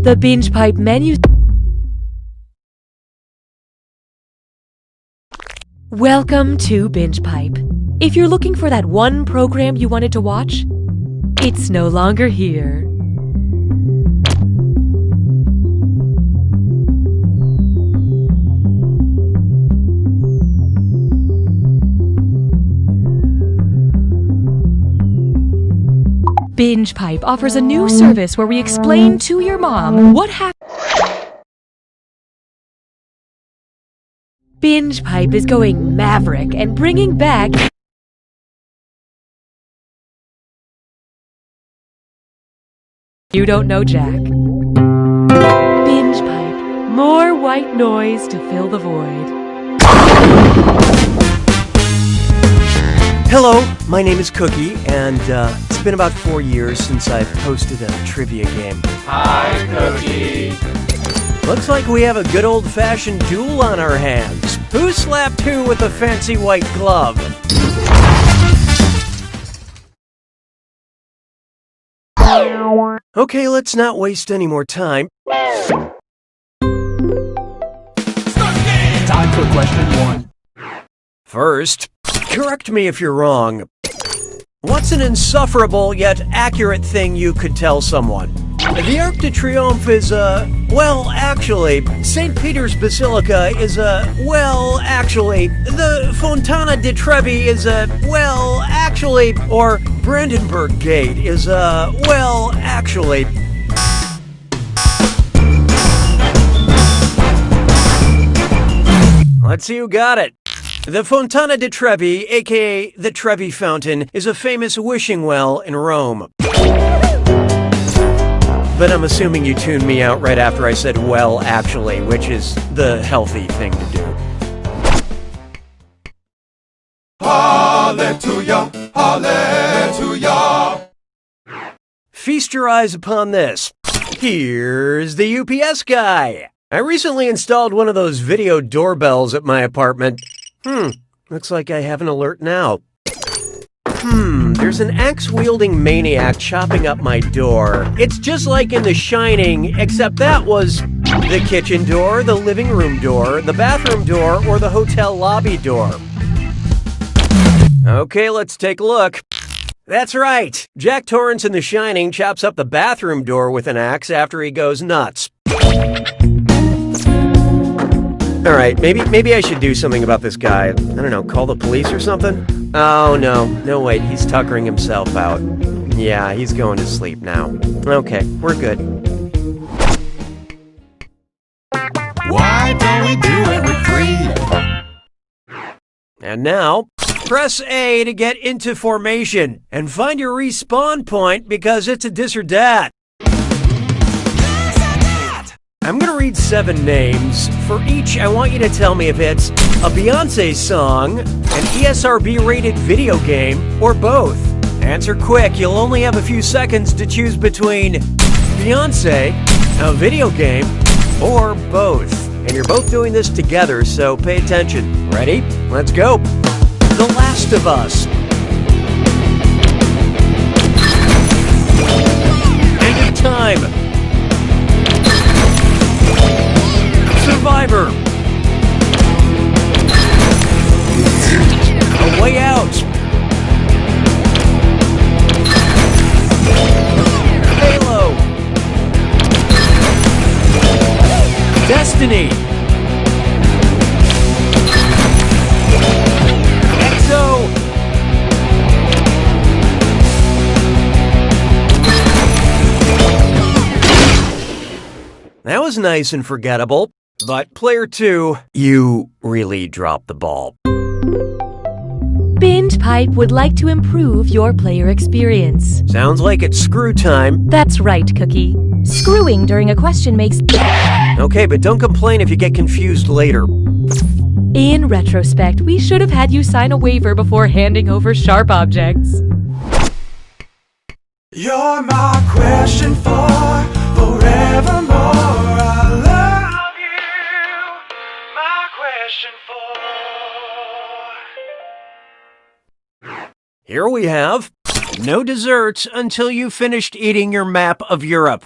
The binge pipe menu. Welcome to Binge Pipe. If you're looking for that one program you wanted to watch, it's no longer here. Binge Pipe offers a new service where we explain to your mom what happened. Binge Pipe is going maverick and bringing back... You don't know Jack. Binge Pipe. More white noise to fill the void. Hello, my name is Cookie, and it's been about 4 years since I've hosted a trivia game. Hi, Cookie. Looks like we have a good old-fashioned duel on our hands. Who slapped who with a fancy white glove? Okay, let's not waste any more time. Time for question 1. First, correct me if you're wrong. What's an insufferable yet accurate thing you could tell someone? The Arc de Triomphe is well, actually, St. Peter's Basilica is well, actually, the Fontana di Trevi is well, actually, or Brandenburg Gate is well, actually. Let's see who got it. The Fontana di Trevi, aka the Trevi Fountain, is a famous wishing well in Rome. But I'm assuming you tuned me out right after I said, well, actually, which is the healthy thing to do. Hallelujah, hallelujah. Feast your eyes upon this. Here's the UPS guy. I recently installed one of those video doorbells at my apartment. Looks like I have an alert now. There's an axe-wielding maniac chopping up my door. It's just like in The Shining, except that was the kitchen door, the living room door, the bathroom door, or the hotel lobby door. Okay, let's take a look. That's right. Jack Torrance in The Shining chops up the bathroom door with an axe after he goes nuts. Alright, maybe I should do something about this guy. I don't know, call the police or something? Oh, no wait, he's tuckering himself out. Yeah, he's going to sleep now. Okay, we're good. Why don't we do it with 3? And now, press A to get into formation, and find your respawn point because it's a this or that. I'm gonna read 7 names. For each, I want you to tell me if it's a Beyoncé song, an ESRB-rated video game, or both. Answer quick, you'll only have a few seconds to choose between Beyoncé, a video game, or both. And you're both doing this together, so pay attention. Ready? Let's go. The Last of Us. End of time. Survivor. A Way Out. Halo. Destiny. EXO. That was nice and forgettable. But player 2, you really dropped the ball. Binge Pipe would like to improve your player experience. Sounds like it's screw time. That's right, Cookie. Screwing during a question makes... Okay, but don't complain if you get confused later. In retrospect, we should have had you sign a waiver before handing over sharp objects. You're my question for forevermore. I love you. My question for. Here we have no desserts until you finished eating your map of Europe.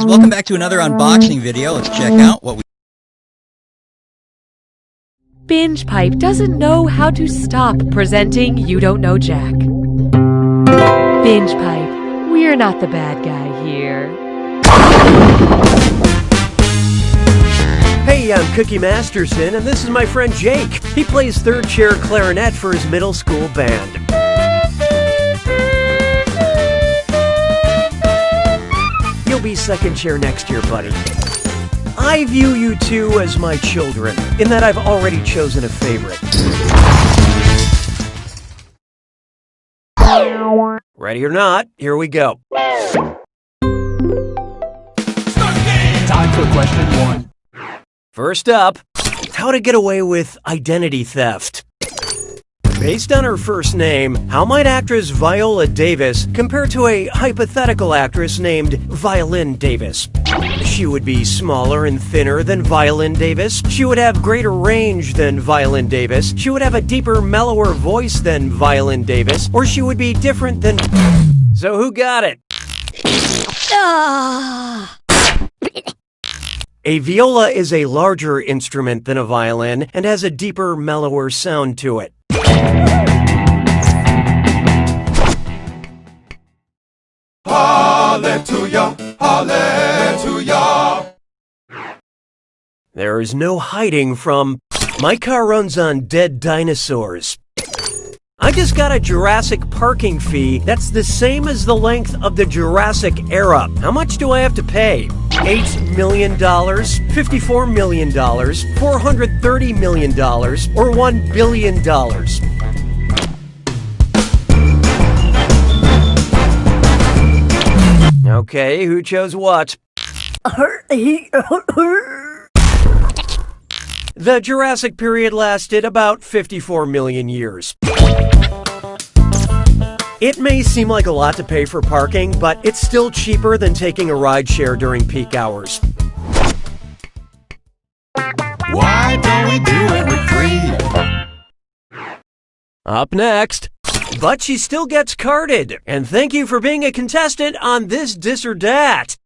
guys, welcome back to another unboxing video. Let's check out what we... Binge Pipe doesn't know how to stop presenting You Don't Know Jack. Binge Pipe, we're not the bad guy here. Hey, I'm Cookie Masterson, and this is my friend Jake. He plays third chair clarinet for his middle school band. You'll be second chair next year, buddy. I view you two as my children, in that I've already chosen a favorite. Ready or not, here we go. Time for question 1. First up, how to get away with identity theft. Based on her first name, how might actress Viola Davis compare to a hypothetical actress named Violin Davis? She would be smaller and thinner than Violin Davis. She would have greater range than Violin Davis. She would have a deeper, mellower voice than Violin Davis. Or she would be different than... So who got it? A viola is a larger instrument than a violin and has a deeper, mellower sound to it. Hallelujah, hallelujah. There is no hiding from, my car runs on dead dinosaurs. I just got a Jurassic parking fee that's the same as the length of the Jurassic era. How much do I have to pay? $8 million, $54 million, $430 million, or $1 billion? Okay, who chose what? The Jurassic period lasted about 54 million years. It may seem like a lot to pay for parking, but it's still cheaper than taking a rideshare during peak hours. Why don't we do it with 3? Up next. But she still gets carded. And thank you for being a contestant on This or That.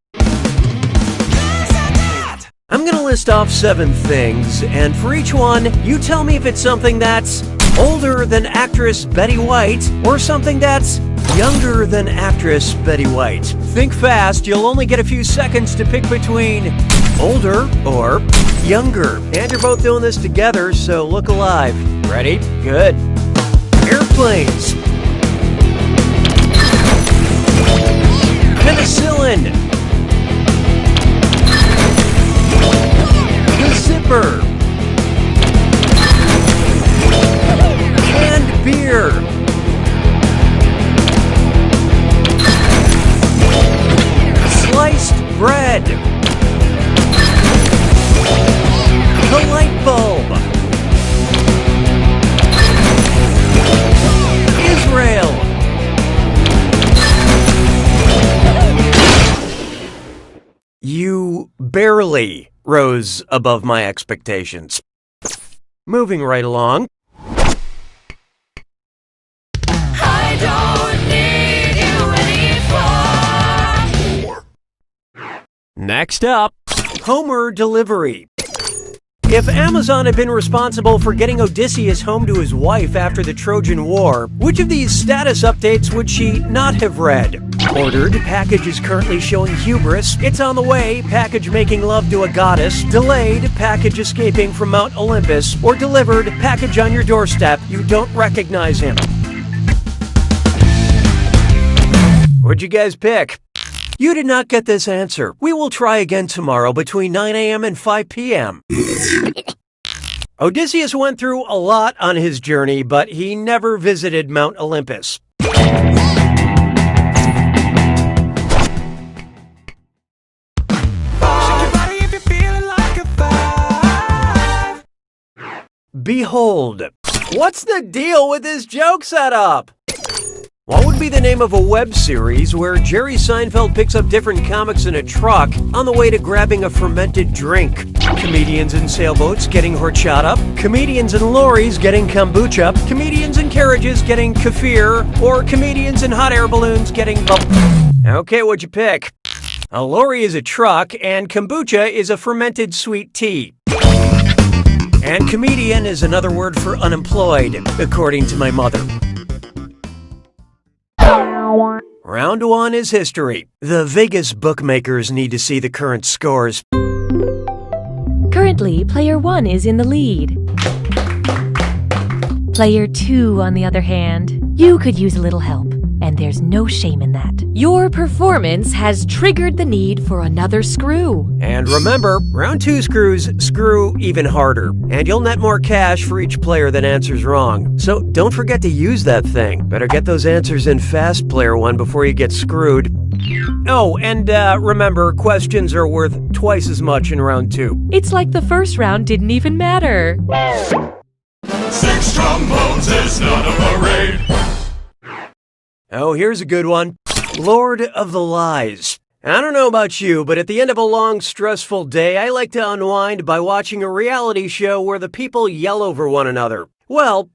I'm gonna list off 7 things, and for each one, you tell me if it's something that's older than actress Betty White, or something that's younger than actress Betty White. Think fast, you'll only get a few seconds to pick between older or younger. And you're both doing this together, so look alive. Ready? Good. Airplanes. Penicillin. The zipper. Canned beer. Sliced bread. The light bulb. Israel. You barely rose above my expectations. Moving right along. I don't need you anymore. Next up, Homer delivery. If Amazon had been responsible for getting Odysseus home to his wife after the Trojan War, which of these status updates would she not have read? Ordered, package is currently showing hubris, it's on the way, package making love to a goddess, delayed, package escaping from Mount Olympus, or delivered, package on your doorstep, you don't recognize him. What'd you guys pick? You did not get this answer. We will try again tomorrow between 9 a.m. and 5 p.m. Odysseus went through a lot on his journey, but he never visited Mount Olympus. Behold. What's the deal with this joke setup? What would be the name of a web series where Jerry Seinfeld picks up different comics in a truck on the way to grabbing a fermented drink? Comedians in sailboats getting horchata, comedians in lorries getting kombucha, comedians in carriages getting kefir, or comedians in hot air balloons getting bubble. Okay, what'd you pick? A lorry is a truck, and kombucha is a fermented sweet tea. And comedian is another word for unemployed, according to my mother. Round 1 is history. The Vegas bookmakers need to see the current scores. Currently, player 1 is in the lead. Player 2, on the other hand, you could use a little help, and there's no shame in that. Your performance has triggered the need for another screw. And remember, round 2 screws screw even harder, and you'll net more cash for each player that answers wrong. So don't forget to use that thing. Better get those answers in fast, player 1, before you get screwed. Oh, and remember, questions are worth twice as much in round 2. It's like the first round didn't even matter. 6 trombones is not a parade. Oh, here's a good one. Lord of the Lies. I don't know about you, but at the end of a long, stressful day, I like to unwind by watching a reality show where the people yell over one another. Well,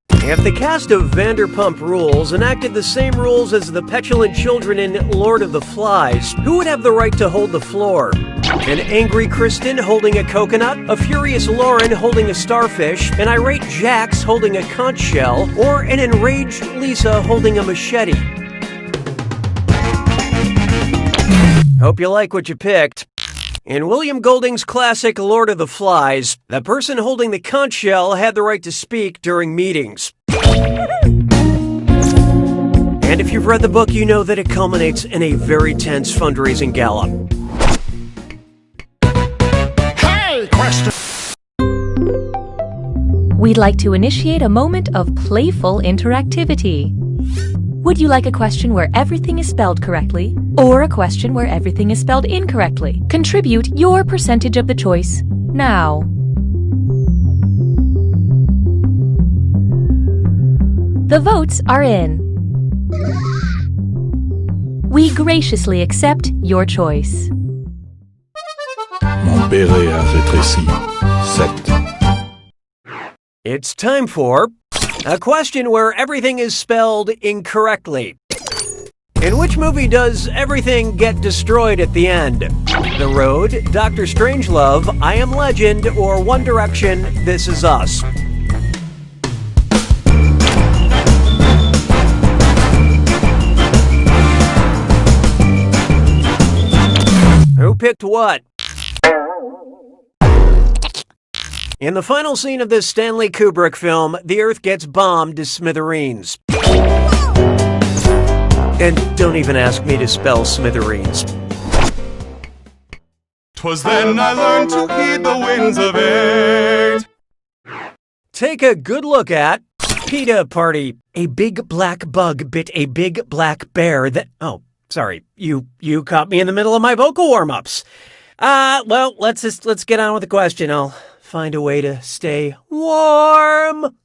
if the cast of Vanderpump Rules enacted the same rules as the petulant children in Lord of the Flies, who would have the right to hold the floor? An angry Kristen holding a coconut, a furious Lauren holding a starfish, an irate Jax holding a conch shell, or an enraged Lisa holding a machete? Hope you like what you picked. In William Golding's classic Lord of the Flies, the person holding the conch shell had the right to speak during meetings. And if you've read the book, you know that it culminates in a very tense fundraising gala. Hey, question. We'd like to initiate a moment of playful interactivity. Would you like a question where everything is spelled correctly, or a question where everything is spelled incorrectly? Contribute your percentage of the choice now. The votes are in. We graciously accept your choice. Mon béret a rétréci. 7. It's time for a question where everything is spelled incorrectly. In which movie does everything get destroyed at the end? The Road, Dr. Strangelove, I Am Legend, or One Direction, This Is Us? Who picked what? In the final scene of this Stanley Kubrick film, the Earth gets bombed to smithereens. And don't even ask me to spell smithereens. 'Twas then I learned to heed the winds of 8. Take a good look at PETA Party. A big black bug bit a big black bear that... Oh, sorry. You caught me in the middle of my vocal warm-ups. Well, let's get on with the question. I'll find a way to stay warm.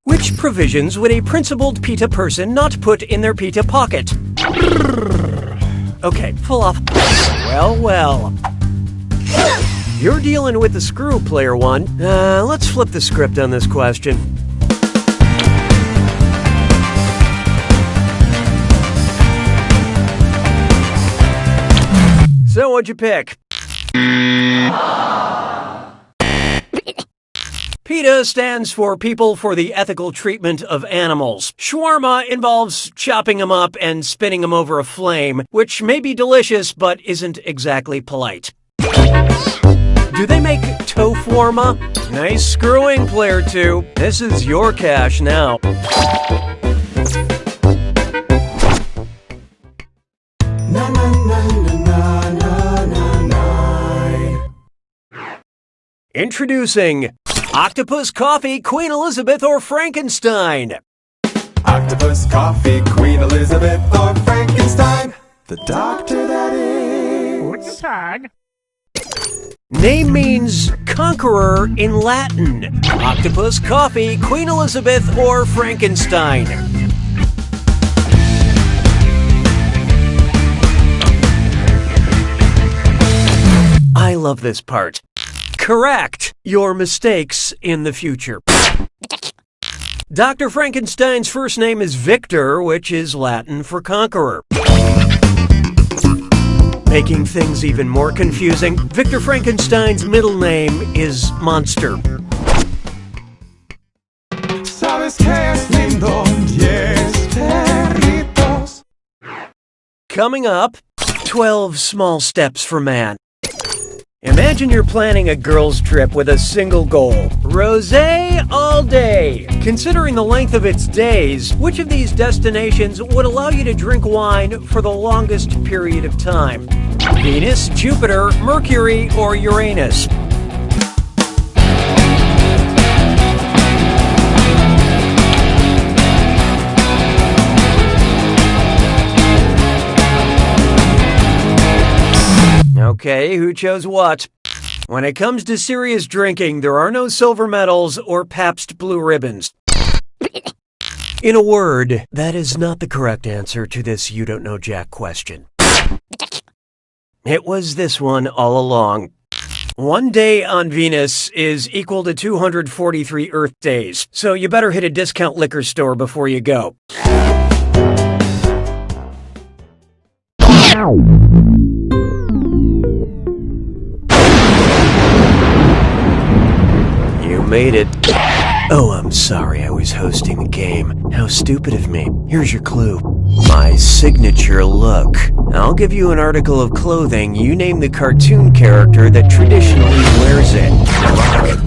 Which provisions would a principled PETA person not put in their PETA pocket? Okay, full off. Well. You're dealing with the screw, player 1. Let's flip the script on this question. So what'd you pick? PETA stands for People for the Ethical Treatment of Animals. Shawarma involves chopping them up and spinning them over a flame, which may be delicious but isn't exactly polite. Do they make tofu-warma? Nice screwing, player 2. This is your cash now. Introducing Octopus Coffee, Queen Elizabeth, or Frankenstein. Octopus, coffee, Queen Elizabeth, or Frankenstein. The doctor, that is. What's the tag? Name means conqueror in Latin. Octopus, Coffee, Queen Elizabeth, or Frankenstein. I love this part. Correct your mistakes in the future. Dr. Frankenstein's first name is Victor, which is Latin for conqueror. Making things even more confusing, Victor Frankenstein's middle name is Monster. Sabes que es lindo, yes, perritos. Coming up, 12 small steps for man. Imagine you're planning a girls' trip with a single goal. Rosé all day. Considering the length of its days, which of these destinations would allow you to drink wine for the longest period of time? Venus, Jupiter, Mercury, or Uranus? Okay, who chose what? When it comes to serious drinking, there are no silver medals or Pabst Blue Ribbons. In a word, that is not the correct answer to this You Don't Know Jack question. It was this one all along. One day on Venus is equal to 243 Earth days, so you better hit a discount liquor store before you go. You made it. Oh, I'm sorry, I was hosting the game. How stupid of me. Here's your clue. My signature look. I'll give you an article of clothing. You name the cartoon character that traditionally wears it. Good luck.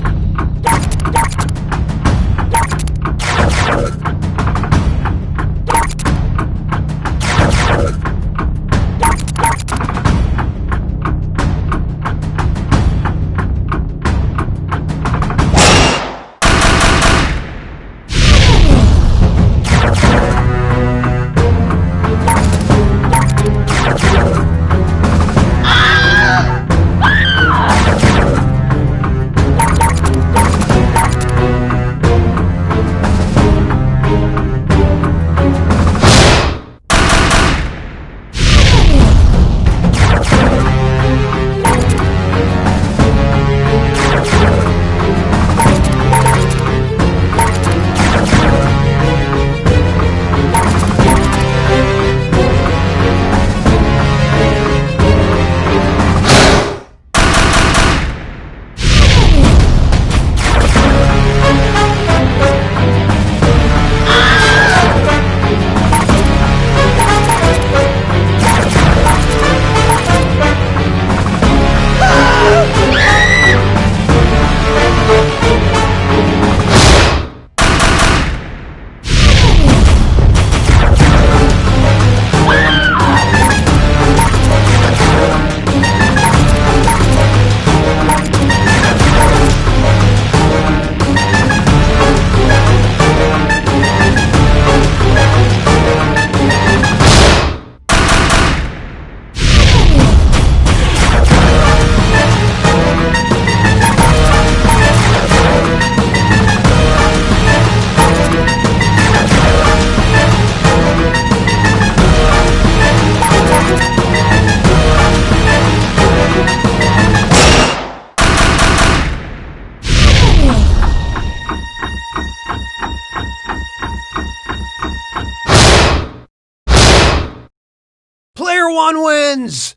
Player one wins!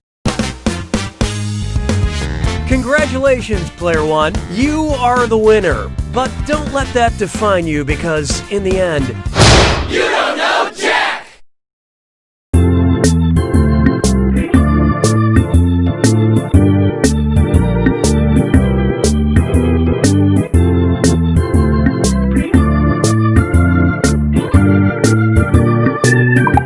Congratulations, Player One. You are the winner. But don't let that define you because, in the end, You don't know Jack!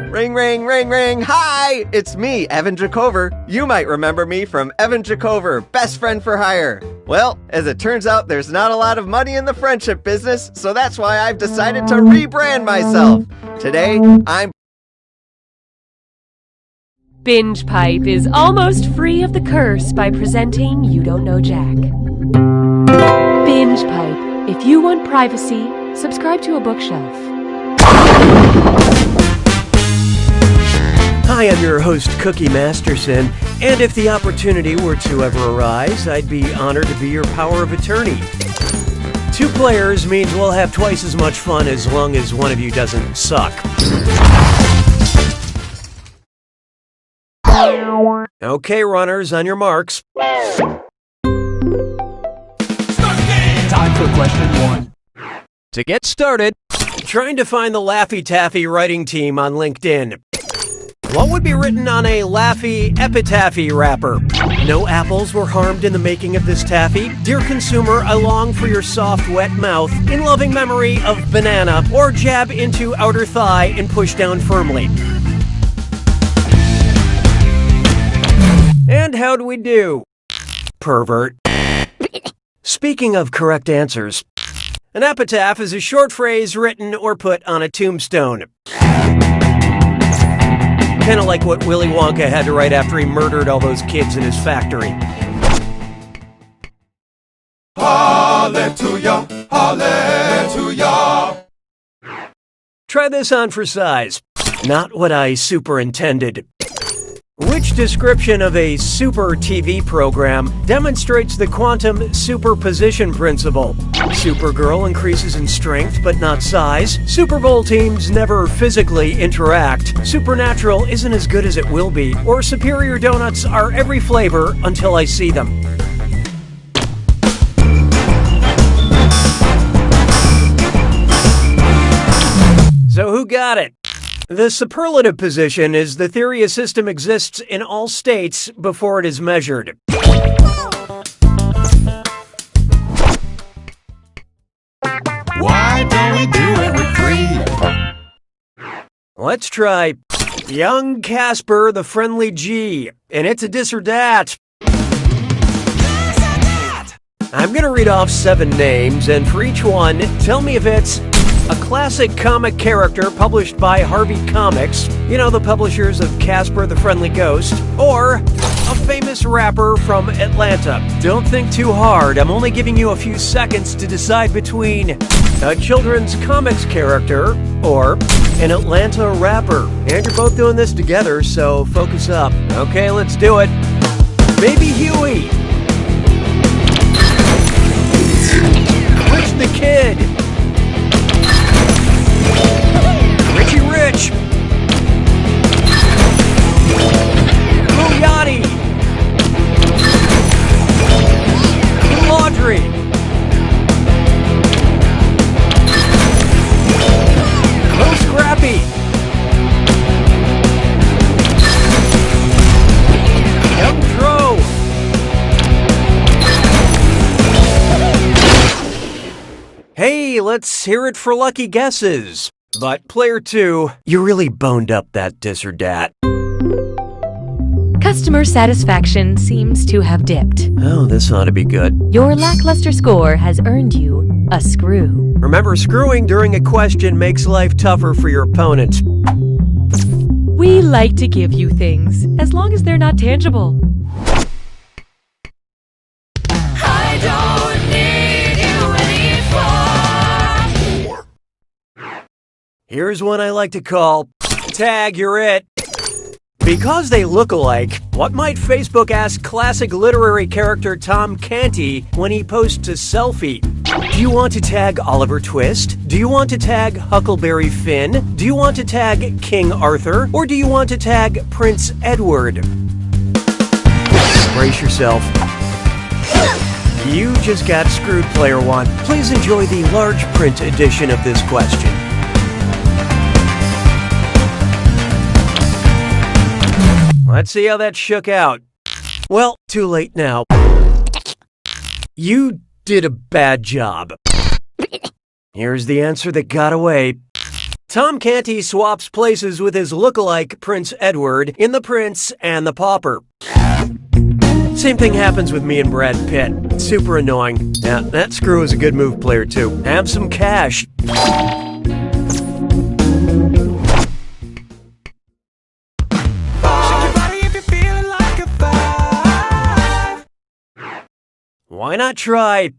Ring, ring, ring, ring. Hi, it's me, Evan Dracover. You might remember me from Evan Dracover, Best Friend for Hire. Well, as it turns out, there's not a lot of money in the friendship business, so that's why I've decided to rebrand myself. Today, I'm... Binge Pipe is almost free of the curse by presenting You Don't Know Jack. Binge Pipe. If you want privacy, subscribe to a bookshelf. Hi, I'm your host, Cookie Masterson, and if the opportunity were to ever arise, I'd be honored to be your power of attorney. 2 players means we'll have twice as much fun as long as one of you doesn't suck. Okay, runners, on your marks. Time for question 1. To get started, trying to find the Laffy Taffy writing team on LinkedIn. What would be written on a Laffy epitaphy wrapper? No apples were harmed in the making of this taffy. Dear consumer, I long for your soft, wet mouth in loving memory of banana, or jab into outer thigh and push down firmly. And how do we do? Pervert. Speaking of correct answers, an epitaph is a short phrase written or put on a tombstone. Kind of like what Willy Wonka had to write after he murdered all those kids in his factory. Hallelujah, hallelujah. Try this on for size. Not what I superintended. Which description of a super TV program demonstrates the quantum superposition principle? Supergirl increases in strength but not size. Super Bowl teams never physically interact. Supernatural isn't as good as it will be. Or superior donuts are every flavor until I see them. So who got it? The superlative position is the theory a system exists in all states before it is measured. Why don't we do it with 3? Let's try Young Casper the Friendly G, and it's a dis or dat. I'm gonna read off 7 names, and for each one, tell me if it's a classic comic character published by Harvey Comics, you know, the publishers of Casper the Friendly Ghost, or a famous rapper from Atlanta. Don't think too hard, I'm only giving you a few seconds to decide between a children's comics character or an Atlanta rapper. And you're both doing this together, so focus up. Okay, let's do it. Baby Huey. Rich the Kid. Richie Rich. Lil Yachty. Lil Audrey. Lil Scrappy. Young Dro. Hey, let's hear it for lucky guesses. But player 2, you really boned up that dis or dat. Customer satisfaction seems to have dipped. Oh, this ought to be good. Your lackluster score has earned you a screw. Remember, screwing during a question makes life tougher for your opponent. We like to give you things, as long as they're not tangible. I don't need you anymore. Here's one I like to call Tag You're It. Because they look alike, what might Facebook ask classic literary character Tom Canty when he posts a selfie? Do you want to tag Oliver Twist? Do you want to tag Huckleberry Finn? Do you want to tag King Arthur? Or do you want to tag Prince Edward? Brace yourself. You just got screwed, player 1. Please enjoy the large print edition of this question. Let's see how that shook out. Well, too late now. You did a bad job. Here's the answer that got away. Tom Canty swaps places with his lookalike Prince Edward in The Prince and the Pauper. Same thing happens with me and Brad Pitt. Super annoying. Yeah, that screw is a good move, player 2. Have some cash. Why not try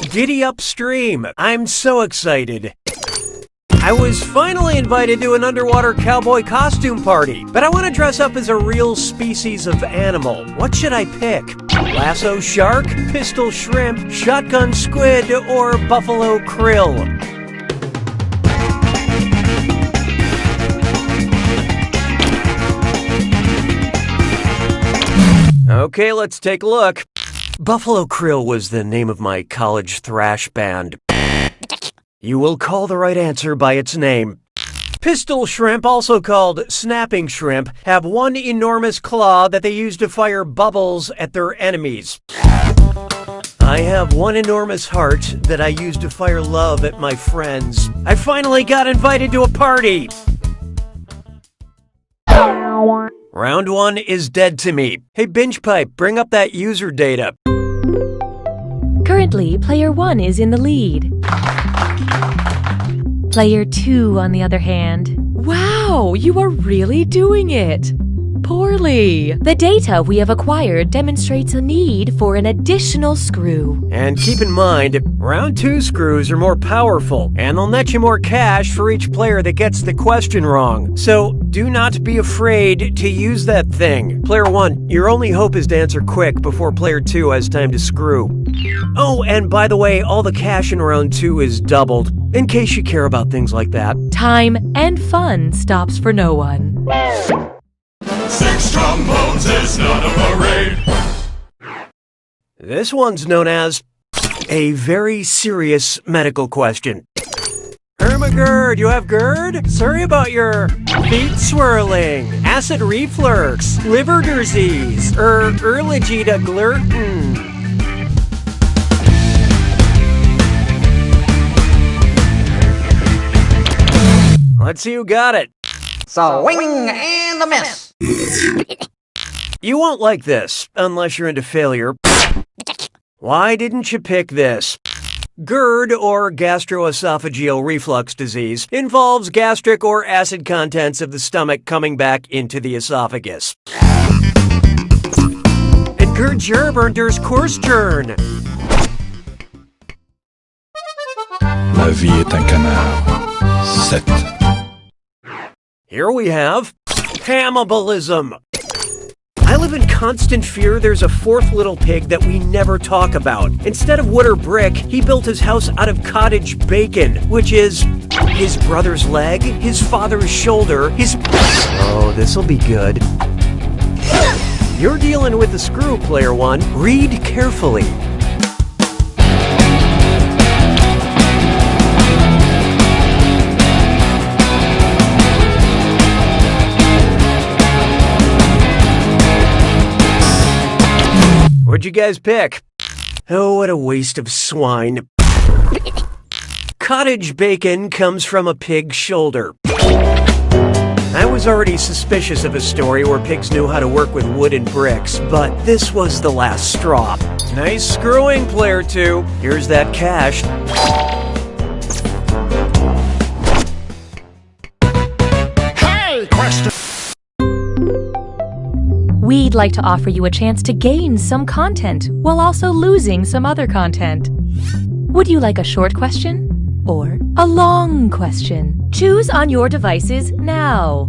Giddy Upstream? I'm so excited. I was finally invited to an underwater cowboy costume party, but I want to dress up as a real species of animal. What should I pick? Lasso shark, pistol shrimp, shotgun squid, or buffalo krill? Okay, let's take a look. Buffalo Krill was the name of my college thrash band. You will call the right answer by its name. Pistol shrimp, also called snapping shrimp, have one enormous claw that they use to fire bubbles at their enemies. I have one enormous heart that I use to fire love at my friends. I finally got invited to a party! Round 1 is dead to me. Hey, Bingepipe, bring up that user data. Currently, player 1 is in the lead. Player 2, on the other hand. Wow, you are really doing it! Poorly. The data we have acquired demonstrates a need for an additional screw. And keep in mind, round 2 screws are more powerful, and they'll net you more cash for each player that gets the question wrong. So do not be afraid to use that thing. Player 1, your only hope is to answer quick before player 2 has time to screw. Oh, and by the way, all the cash in round 2 is doubled, in case you care about things like that. Time and fun stops for no one. 6 trombones is not a parade. This one's known as a very serious medical question. Hermagerd, you have GERD? Sorry about your feet swirling, acid reflux, liver disease, allergy to gluten. Let's see who got it. Swing and a miss. You won't like this, unless you're into failure. Why didn't you pick this? GERD, or gastroesophageal reflux disease, involves gastric or acid contents of the stomach coming back into the esophagus. And GERD Gerbernder's Kursturn. La vie est un canard. 7. Here we have Hamabalism. I live in constant fear there's a fourth little pig that we never talk about. Instead of wood or brick, he built his house out of cottage bacon, which is his brother's leg, his father's shoulder, his... Oh, this'll be good. You're dealing with the screw, player 1. Read carefully. What'd you guys pick? Oh, what a waste of swine. Cottage bacon comes from a pig's shoulder. I was already suspicious of a story where pigs knew how to work with wood and bricks, but this was the last straw. Nice screwing, player 2. Here's that cash. Hey, question. We'd like to offer you a chance to gain some content while also losing some other content. Would you like a short question or a long question? Choose on your devices now.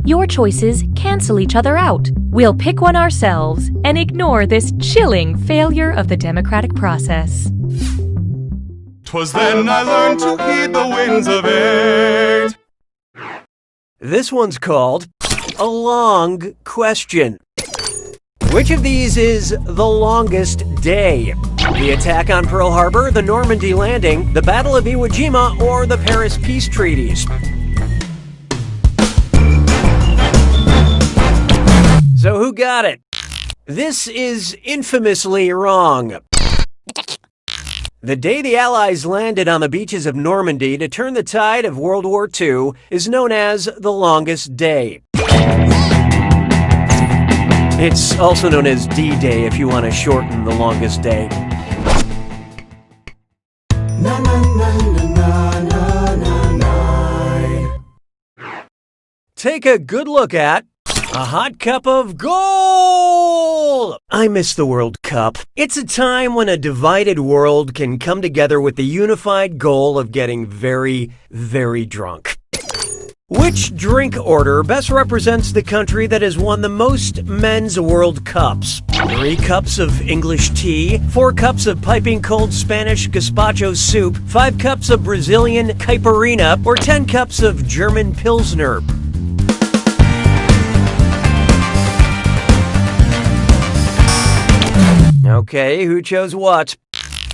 Your choices cancel each other out. We'll pick one ourselves and ignore this chilling failure of the democratic process. 'Twas then I learned to heed the winds of 8. This one's called a long question. Which of these is the longest day? The attack on Pearl Harbor, the Normandy landing, the Battle of Iwo Jima, or the Paris peace treaties? So who got it? This is infamously wrong. The day the Allies landed on the beaches of Normandy to turn the tide of World War II is known as the longest day. It's also known as D-Day if you want to shorten the longest day. Take a good look at a hot cup of gold! I miss the World Cup. It's a time when a divided world can come together with the unified goal of getting very, very drunk. Which drink order best represents the country that has won the most men's World Cups? 3 cups of English tea, 4 cups of piping cold Spanish gazpacho soup, 5 cups of Brazilian caipirinha, or 10 cups of German Pilsner? Okay, who chose what?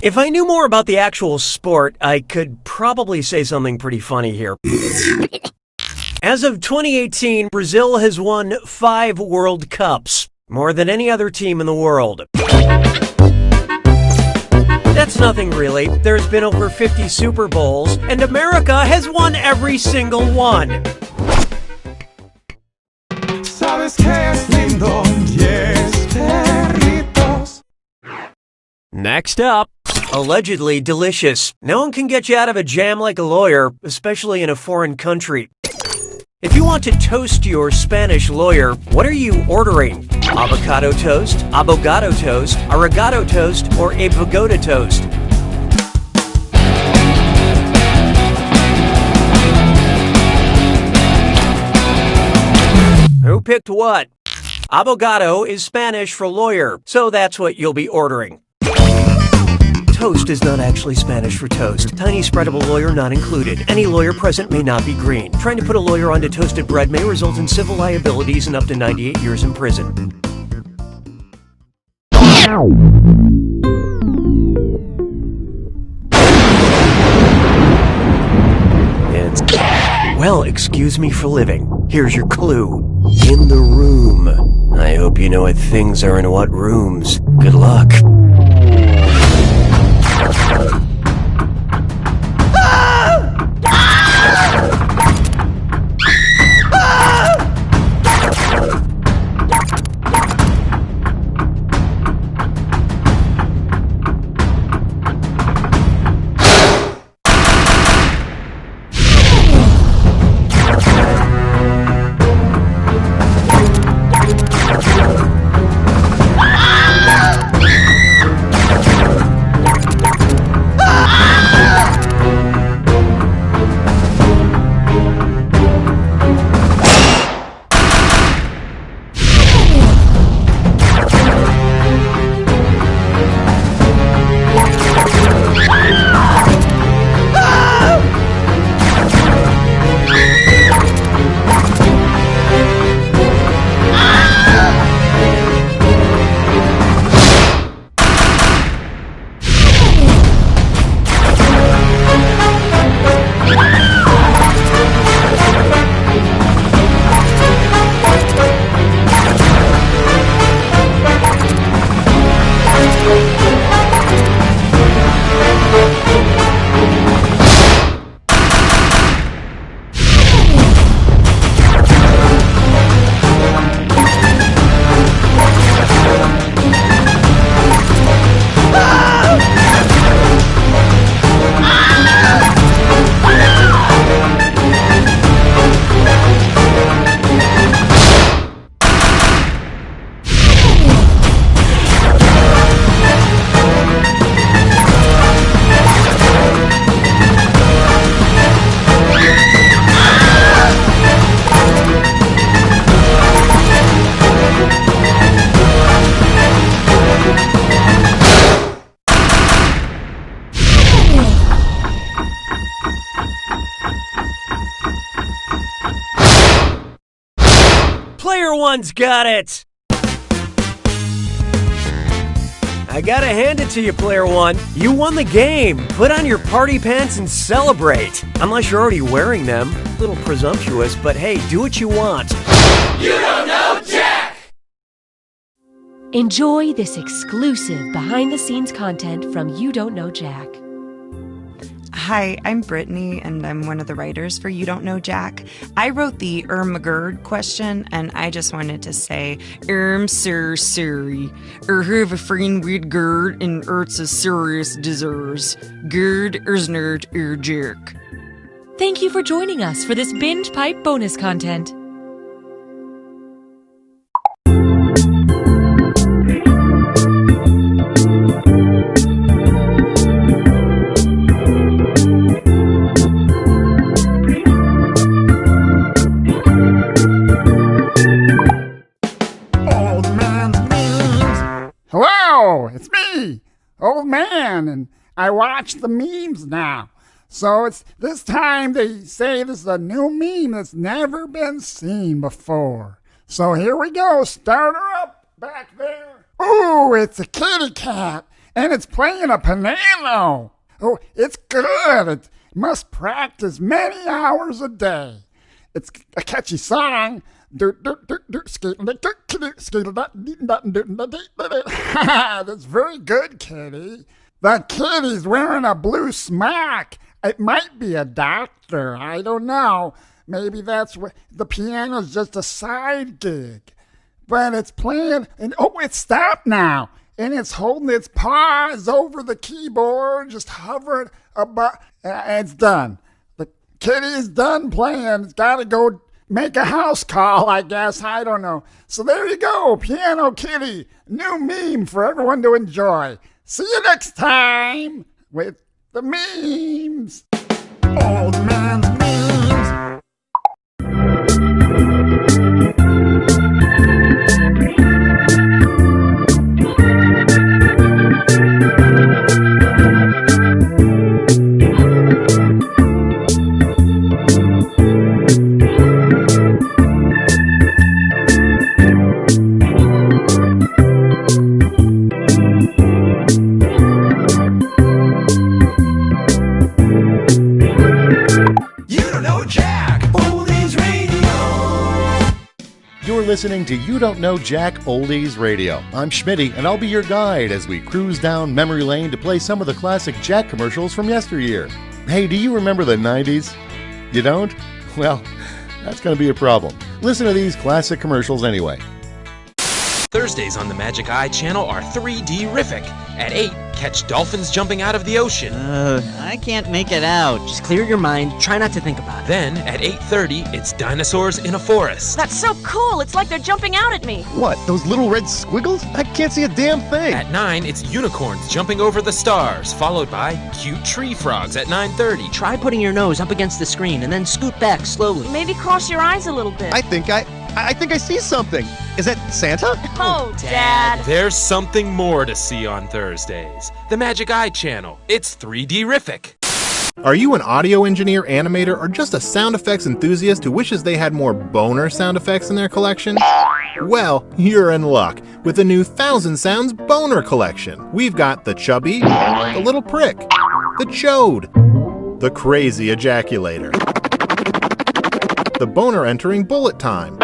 If I knew more about the actual sport, I could probably say something pretty funny here. As of 2018, Brazil has won 5 World Cups, more than any other team in the world. That's nothing really. There's been over 50 Super Bowls, and America has won every single one. Sabes que es lindo, yes, perritos. Next up, allegedly delicious. No one can get you out of a jam like a lawyer, especially in a foreign country. If you want to toast your Spanish lawyer, what are you ordering? Avocado toast, abogado toast, arrogado toast, or a pagoda toast? Who picked what? Abogado is Spanish for lawyer, so that's what you'll be ordering. Toast is not actually Spanish for toast. Tiny spreadable lawyer not included. Any lawyer present may not be green. Trying to put a lawyer onto toasted bread may result in civil liabilities and up to 98 years in prison. Well, excuse me for living. Here's your clue. In the room. I hope you know what things are in what rooms. Good luck. Player one's got it! I gotta hand it to you, Player One. You won the game. Put on your party pants and celebrate. Unless you're already wearing them. A little presumptuous, but hey, do what you want. You don't know Jack! Enjoy this exclusive behind-the-scenes content from You Don't Know Jack. Hi, I'm Brittany, and I'm one of the writers for You Don't Know Jack. I wrote the McGurd question, and I just wanted to say, sir, sorry. Have a friend with Gerd, and it's a serious deserves. Gerd is nerd, Jack. Thank you for joining us for this binge pipe bonus content. Hello, it's me, Old Man, and I watch the memes now. So it's this time they say this is a new meme that's never been seen before. So here we go. Start her up back there. Ooh, it's a kitty cat, and it's playing a piano. Oh, it's good. It must practice many hours a day. It's a catchy song. That's very good, kitty. The kitty's wearing a blue smock. It might be a doctor. I don't know. Maybe that's what the piano's just a side gig. But it's playing, and it stopped now. And it's holding its paws over the keyboard, just hovering above. It's done. The kitty is done playing. It's got to go make a house call, I guess. I don't know. So there you go, Piano Kitty. New meme for everyone to enjoy. See you next time with the memes. Old man's memes. Listening to You Don't Know Jack Oldies Radio. I'm Schmitty, and I'll be your guide as we cruise down memory lane to play some of the classic Jack commercials from yesteryear. Hey, do you remember the 90s? You don't? Well, that's going to be a problem. Listen to these classic commercials anyway. Thursdays on the Magic Eye channel are 3D-rific. At 8, catch dolphins jumping out of the ocean. I can't make it out. Just clear your mind. Try not to think about it. Then, at 8:30, it's dinosaurs in a forest. That's so cool. It's like they're jumping out at me. What, those little red squiggles? I can't see a damn thing. At 9, it's unicorns jumping over the stars, followed by cute tree frogs at 9:30. Try putting your nose up against the screen and then scoot back slowly. Maybe cross your eyes a little bit. I think I see something. Is that Santa? Oh, Dad. There's something more to see on Thursdays. The Magic Eye channel. It's 3D-rific. Are you an audio engineer, animator, or just a sound effects enthusiast who wishes they had more boner sound effects in their collection? Well, you're in luck with the new 1,000 Sounds Boner Collection. We've got the chubby, the little prick, the chode, the crazy ejaculator, the boner entering bullet time,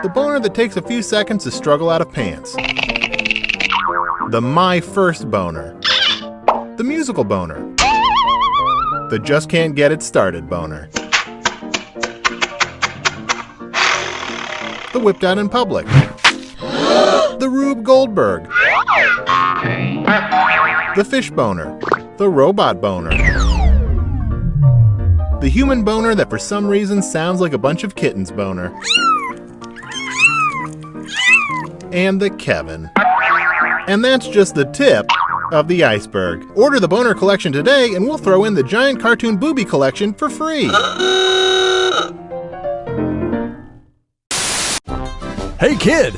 the boner that takes a few seconds to struggle out of pants, the my first boner, the musical boner, the just can't get it started boner, the whipped out in public, the Rube Goldberg, the fish boner, the robot boner, the human boner that for some reason sounds like a bunch of kittens boner, and the Kevin. And that's just the tip of the iceberg. Order the Boner Collection today and we'll throw in the Giant Cartoon Booby Collection for free. Hey kid!